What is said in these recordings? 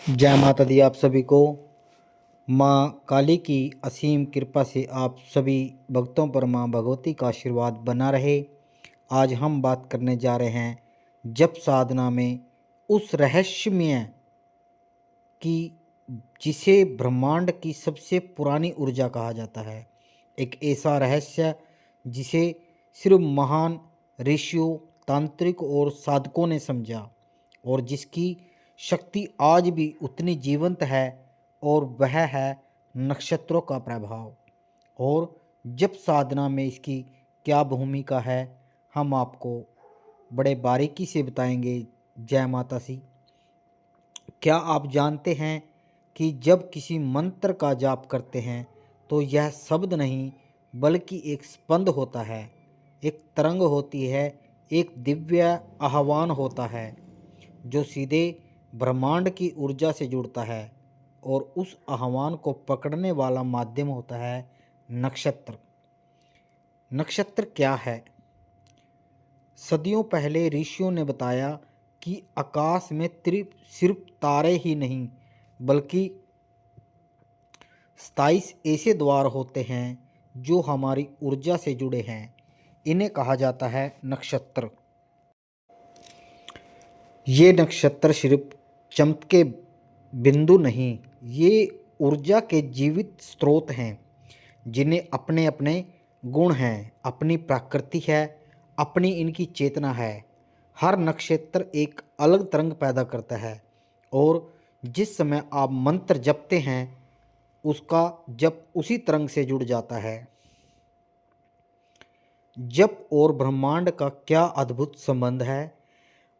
जय माता दी आप सभी को। माँ काली की असीम कृपा से आप सभी भक्तों पर माँ भगवती का आशीर्वाद बना रहे। आज हम बात करने जा रहे हैं जप साधना में उस रहस्यमय की जिसे ब्रह्मांड की सबसे पुरानी ऊर्जा कहा जाता है। एक ऐसा रहस्य जिसे सिर्फ महान ऋषियों, तांत्रिक और साधकों ने समझा और जिसकी शक्ति आज भी उतनी जीवंत है, और वह है नक्षत्रों का प्रभाव। और जप साधना में इसकी क्या भूमिका है, हम आपको बड़े बारीकी से बताएंगे। जय माता सी। क्या आप जानते हैं कि जब किसी मंत्र का जाप करते हैं तो यह शब्द नहीं बल्कि एक स्पंद होता है, एक तरंग होती है, एक दिव्य आह्वान होता है जो सीधे ब्रह्मांड की ऊर्जा से जुड़ता है। और उस आह्वान को पकड़ने वाला माध्यम होता है नक्षत्र। नक्षत्र क्या है? सदियों पहले ऋषियों ने बताया कि आकाश में सिर्फ तारे ही नहीं बल्कि 27 ऐसे द्वार होते हैं जो हमारी ऊर्जा से जुड़े हैं। इन्हें कहा जाता है नक्षत्र। ये नक्षत्र सिर्फ चमके बिंदु नहीं, ये ऊर्जा के जीवित स्रोत हैं जिन्हें अपने अपने गुण हैं, अपनी प्रकृति है, अपनी इनकी चेतना है। हर नक्षत्र एक अलग तरंग पैदा करता है और जिस समय आप मंत्र जपते हैं उसका जप उसी तरंग से जुड़ जाता है। जप और ब्रह्मांड का क्या अद्भुत संबंध है।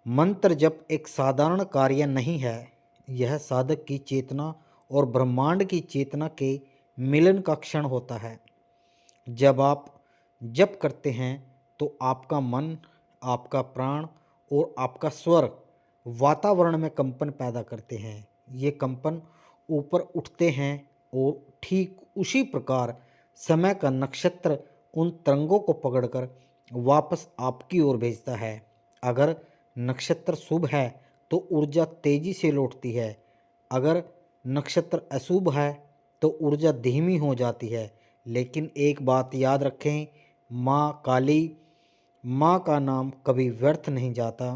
मंत्र जप एक साधारण कार्य नहीं है, यह साधक की चेतना और ब्रह्मांड की चेतना के मिलन का क्षण होता है। जब आप जप करते हैं तो आपका मन, आपका प्राण और आपका स्वर वातावरण में कंपन पैदा करते हैं। ये कंपन ऊपर उठते हैं और ठीक उसी प्रकार समय का नक्षत्र उन तरंगों को पकड़कर वापस आपकी ओर भेजता है। अगर नक्षत्र शुभ है तो ऊर्जा तेजी से लौटती है, अगर नक्षत्र अशुभ है तो ऊर्जा धीमी हो जाती है। लेकिन एक बात याद रखें, माँ काली, माँ का नाम कभी व्यर्थ नहीं जाता।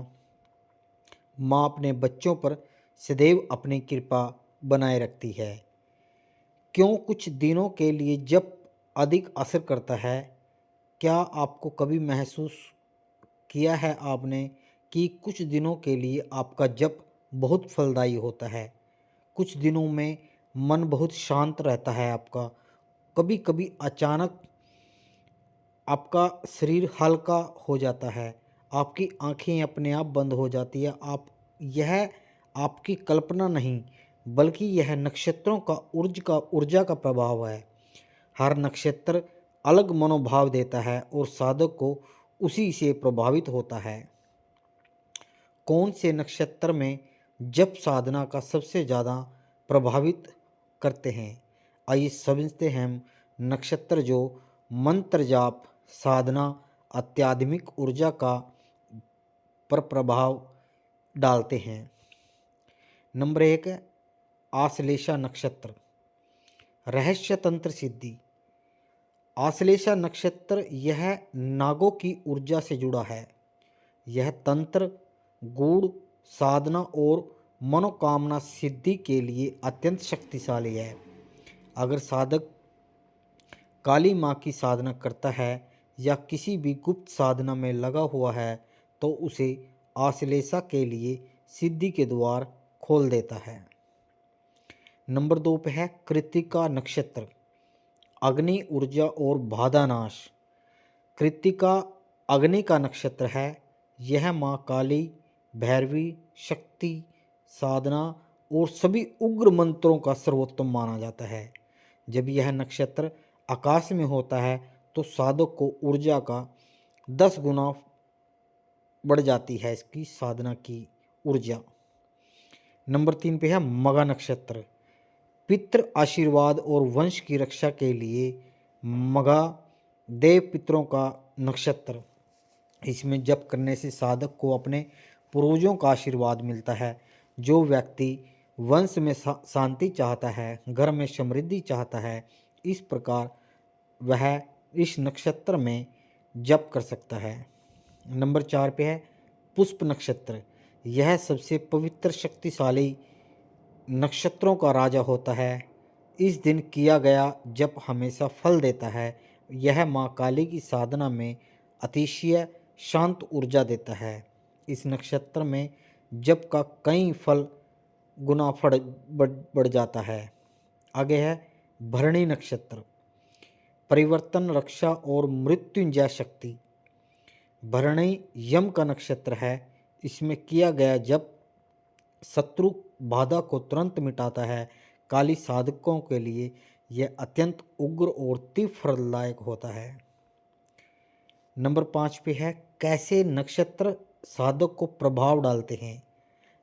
माँ अपने बच्चों पर सदैव अपनी कृपा बनाए रखती है। क्यों कुछ दिनों के लिए जप अधिक असर करता है? क्या आपको कभी महसूस किया है आपने कि कुछ दिनों के लिए आपका जप बहुत फलदायी होता है? कुछ दिनों में मन बहुत शांत रहता है आपका। कभी कभी अचानक आपका शरीर हल्का हो जाता है, आपकी आंखें अपने आप बंद हो जाती है। यह आपकी कल्पना नहीं बल्कि यह नक्षत्रों का ऊर्जा का प्रभाव है। हर नक्षत्र अलग मनोभाव देता है और साधक को उसी से प्रभावित होता है। कौन से नक्षत्र में जप साधना का सबसे ज़्यादा प्रभावित करते हैं? आइए समझते हैं हम नक्षत्र जो मंत्र जाप साधना आध्यात्मिक ऊर्जा का पर प्रभाव डालते हैं। नंबर 1 है आश्लेषा नक्षत्र। रहस्य तंत्र सिद्धि। आश्लेषा नक्षत्र यह नागों की ऊर्जा से जुड़ा है। यह तंत्र गूढ़ साधना और मनोकामना सिद्धि के लिए अत्यंत शक्तिशाली है। अगर साधक काली माँ की साधना करता है या किसी भी गुप्त साधना में लगा हुआ है तो उसे आश्लेषा के लिए सिद्धि के द्वार खोल देता है। नंबर 2 पे है कृत्तिका नक्षत्र। अग्नि ऊर्जा और बाधा नाश। कृत्तिका अग्नि का नक्षत्र है। यह माँ काली, भैरवी, शक्ति, साधना और सभी उग्र मंत्रों का सर्वोत्तम माना जाता है। जब यह नक्षत्र आकाश में होता है तो साधक को ऊर्जा का 10 गुना बढ़ जाती है इसकी साधना की ऊर्जा। नंबर 3 पे है मगा नक्षत्र। पितृ आशीर्वाद और वंश की रक्षा के लिए मगा देव पितरों का नक्षत्र। इसमें जप करने से साधक को अपने पूर्वजों का आशीर्वाद मिलता है। जो व्यक्ति वंश में शांति चाहता है, घर में समृद्धि चाहता है, इस प्रकार वह इस नक्षत्र में जप कर सकता है। नंबर 4 पे है पुष्प नक्षत्र। यह सबसे पवित्र शक्तिशाली नक्षत्रों का राजा होता है। इस दिन किया गया जप हमेशा फल देता है। यह माँ काली की साधना में अतिशय शांत ऊर्जा देता है। इस नक्षत्र में जप का कई फल गुना बढ़ जाता है। आगे है भरणी नक्षत्र। परिवर्तन, रक्षा और मृत्युंजय शक्ति। भरणी यम का नक्षत्र है। इसमें किया गया जप शत्रु बाधा को तुरंत मिटाता है। काली साधकों के लिए यह अत्यंत उग्र और तीव्र फलदायक होता है। नंबर 5 पे है कैसे नक्षत्र साधक को प्रभाव डालते हैं।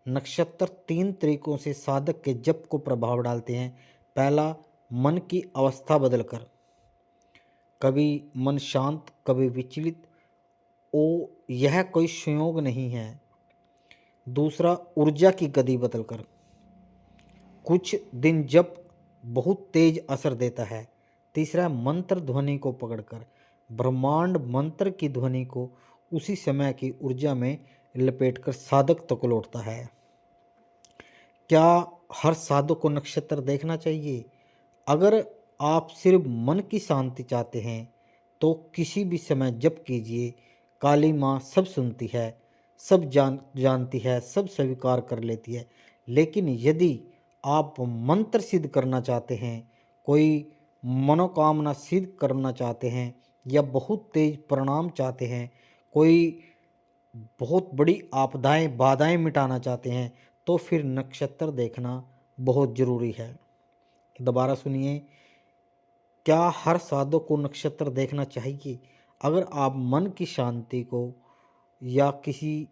नक्षत्र 3 तरीकों से साधक के जप को प्रभाव डालते हैं। पहला, मन की अवस्था बदलकर, कभी मन शांत, कभी विचलित, यह कोई संयोग नहीं है। दूसरा, ऊर्जा की गति बदलकर, कुछ दिन जप बहुत तेज असर देता है। तीसरा, मंत्र ध्वनि को पकड़कर, ब्रह्मांड मंत्र की ध्वनि को उसी समय की ऊर्जा में लपेटकर साधक तक लौटता है। क्या हर साधक को नक्षत्र देखना चाहिए? अगर आप सिर्फ मन की शांति चाहते हैं तो किसी भी समय जप कीजिए। काली माँ सब सुनती है, सब जानती है, सब स्वीकार कर लेती है। लेकिन यदि आप मंत्र सिद्ध करना चाहते हैं, कोई मनोकामना सिद्ध करना चाहते हैं, या बहुत तेज परिणाम चाहते हैं, कोई बहुत बड़ी आपदाएं बाधाएं मिटाना चाहते हैं, तो फिर नक्षत्र देखना बहुत ज़रूरी है। दोबारा सुनिए, क्या हर साधक को नक्षत्र देखना चाहिए? अगर आप मन की शांति को या किसी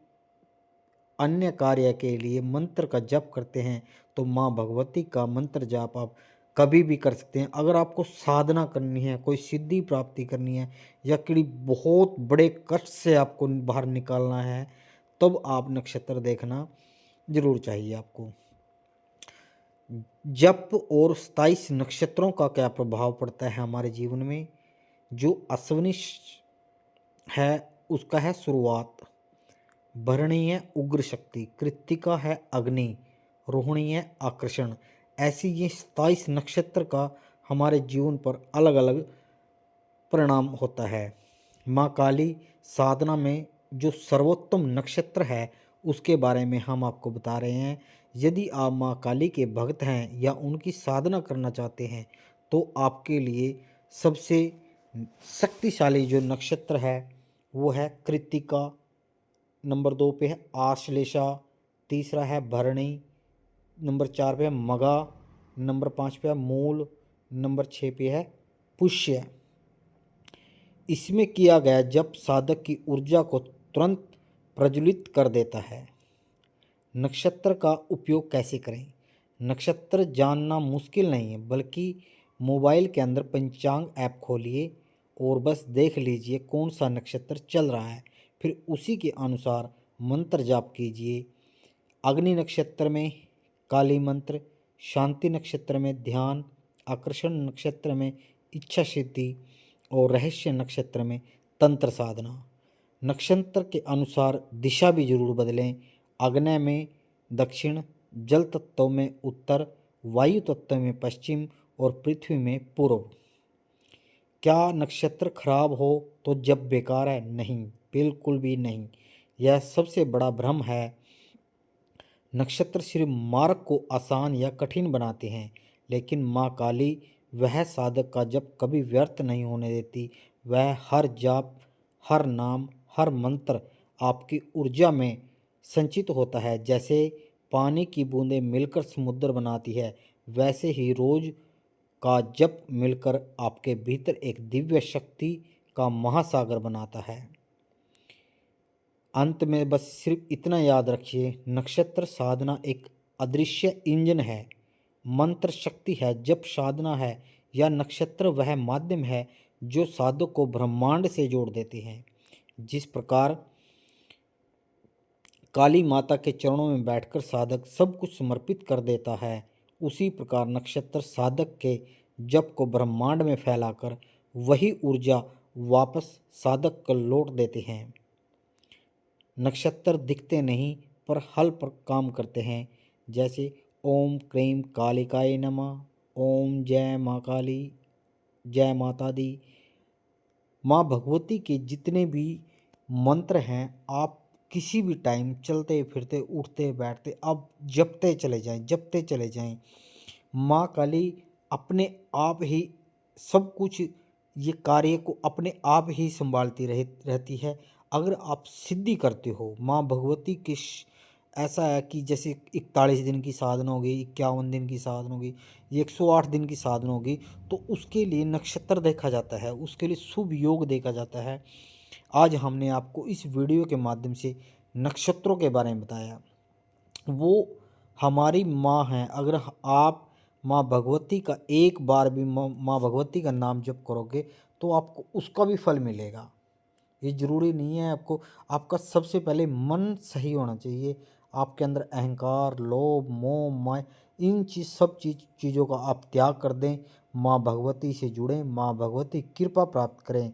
अन्य कार्य के लिए मंत्र का जप करते हैं तो माँ भगवती का मंत्र जाप आप कभी भी कर सकते हैं। अगर आपको साधना करनी है, कोई सिद्धि प्राप्ति करनी है, या किसी बहुत बड़े कष्ट से आपको बाहर निकालना है, तब आप नक्षत्र देखना जरूर चाहिए आपको। जप और 27 नक्षत्रों का क्या प्रभाव पड़ता है हमारे जीवन में? जो अश्विनी है उसका है शुरुआत, भरणी है उग्र शक्ति, कृत्तिका है अग्नि, रोहिणी है आकर्षण। ऐसी ये 27 नक्षत्र का हमारे जीवन पर अलग अलग परिणाम होता है। माँ काली साधना में जो सर्वोत्तम नक्षत्र है उसके बारे में हम आपको बता रहे हैं। यदि आप माँ काली के भक्त हैं या उनकी साधना करना चाहते हैं तो आपके लिए सबसे शक्तिशाली जो नक्षत्र है वो है कृत्तिका, नंबर 2 पे है आश्लेषा, तीसरा है भरणी, नंबर 4 पे है मगा, नंबर 5 पे है मूल, नंबर 6 पे है पुष्य। इसमें किया गया जप साधक की ऊर्जा को तुरंत प्रज्वलित कर देता है। नक्षत्र का उपयोग कैसे करें? नक्षत्र जानना मुश्किल नहीं है, बल्कि मोबाइल के अंदर पंचांग ऐप खोलिए और बस देख लीजिए कौन सा नक्षत्र चल रहा है, फिर उसी के अनुसार मंत्र जाप कीजिए। अग्नि नक्षत्र में काली मंत्र, शांति नक्षत्र में ध्यान, आकर्षण नक्षत्र में इच्छा सिद्धि और रहस्य नक्षत्र में तंत्र साधना। नक्षत्र के अनुसार दिशा भी जरूर बदलें। आग्नेय में दक्षिण, जल तत्व में उत्तर, वायु तत्व में पश्चिम और पृथ्वी में पूर्व। क्या नक्षत्र खराब हो तो जब बेकार है? नहीं, बिल्कुल भी नहीं। यह सबसे बड़ा भ्रम है। नक्षत्र सिर्फ मार्ग को आसान या कठिन बनाते हैं, लेकिन माँ काली वह साधक का जप कभी व्यर्थ नहीं होने देती। वह हर जाप, हर नाम, हर मंत्र आपकी ऊर्जा में संचित होता है। जैसे पानी की बूंदें मिलकर समुद्र बनाती है, वैसे ही रोज का जप मिलकर आपके भीतर एक दिव्य शक्ति का महासागर बनाता है। अंत में बस सिर्फ इतना याद रखिए, नक्षत्र साधना एक अदृश्य इंजन है, मंत्र शक्ति है, जप साधना है, या नक्षत्र वह माध्यम है जो साधक को ब्रह्मांड से जोड़ देते हैं। जिस प्रकार काली माता के चरणों में बैठकर साधक सब कुछ समर्पित कर देता है, उसी प्रकार नक्षत्र साधक के जप को ब्रह्मांड में फैलाकर वही ऊर्जा वापस साधक को लौट देते हैं। नक्षत्र दिखते नहीं पर हल पर काम करते हैं, जैसे ओम क्रीम कालिकाय नमः, ओम जय माँ काली, जय माता दी। माँ भगवती के जितने भी मंत्र हैं आप किसी भी टाइम चलते फिरते उठते बैठते आप जपते चले जाएं। माँ काली अपने आप ही सब कुछ ये कार्य को अपने आप ही संभालती रहती है। अगर आप सिद्धि करते हो माँ भगवती की ऐसा है कि जैसे 41 दिन की साधना होगी, 51 दिन की साधना होगी, 108 दिन की साधना होगी, तो उसके लिए नक्षत्र देखा जाता है, उसके लिए शुभ योग देखा जाता है। आज हमने आपको इस वीडियो के माध्यम से नक्षत्रों के बारे में बताया। वो हमारी माँ हैं। अगर आप माँ भगवती का एक बार भी माँ भगवती का नाम जप करोगे तो आपको उसका भी फल मिलेगा। ये ज़रूरी नहीं है आपको, आपका सबसे पहले मन सही होना चाहिए। आपके अंदर अहंकार, लोभ, मोह, माया, इन सब चीज़ों का आप त्याग कर दें। माँ भगवती से जुड़ें, माँ भगवती कृपा प्राप्त करें।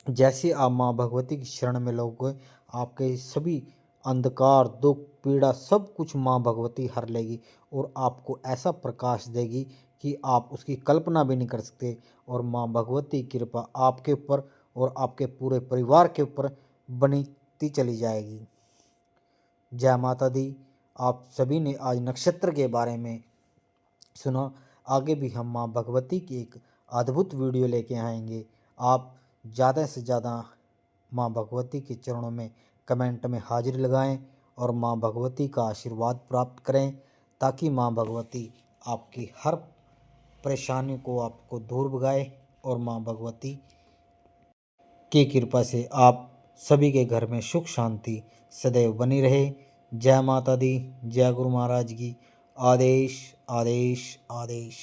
जैसे आप माँ भगवती की शरण में लोगे, आपके सभी अंधकार, दुख, पीड़ा सब कुछ माँ भगवती हर लेगी और आपको ऐसा प्रकाश देगी कि आप उसकी कल्पना भी नहीं कर सकते। और माँ भगवती की कृपा आपके ऊपर और आपके पूरे परिवार के ऊपर बनती चली जाएगी। जय माता दी। आप सभी ने आज नक्षत्र के बारे में सुना। आगे भी हम माँ भगवती की एक अद्भुत वीडियो लेके आएंगे। आप ज़्यादा से ज़्यादा माँ भगवती के चरणों में कमेंट में हाजिरी लगाएं और माँ भगवती का आशीर्वाद प्राप्त करें, ताकि माँ भगवती आपकी हर परेशानी को आपको दूर भगाए और माँ भगवती की कृपा से आप सभी के घर में सुख शांति सदैव बनी रहे। जय माता दी। जय गुरु महाराज की। आदेश आदेश आदेश।